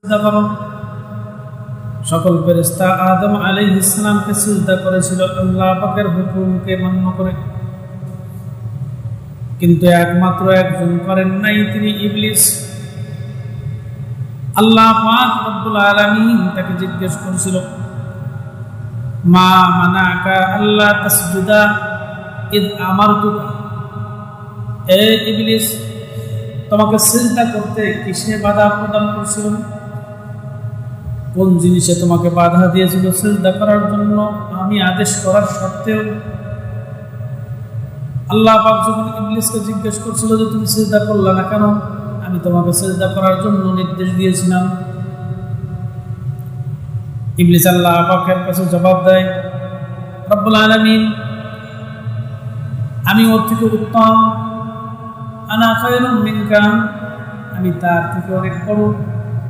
সিজদা করো। সকল ফেরেশতা আদম আলাইহিস সালামকে সিজদা করেছিল আল্লাহ পাকের হুকুমকে মান্য করে, কিন্তু একমাত্র একজন করেন নাই, তিনি ইবলিস। আল্লাহ পাক রব্বুল আলামিন তাকে জিজ্ঞেস করেছিল, মা মানাকা আল্লাহ তাসজুদা ইদ আমারতুকা, হে ইবলিস, তোমাকে সিজদা করতে কিসে বাধা প্রদান করেছিল? কোন জিনিসে তোমাকে বাধা দিয়েছিল সিজদা করার জন্য আমি আদেশ করার সত্ত্বেও? আল্লাহ পাক যখন ইবলিসকে জিজ্ঞেস করছিল যে তুমি সিজদা করলে না কেন, আমি তোমাকে সিজদা করার জন্য নির্দেশ দিয়েছিলাম। ইবলিস আল্লাহ পাকের কাছে জবাব দেয়, রব্বুল আলামিন, আমি ওর থেকে উত্তম, আনা খায়রুম মিনকা, আমি তার থেকে অনেক বড়।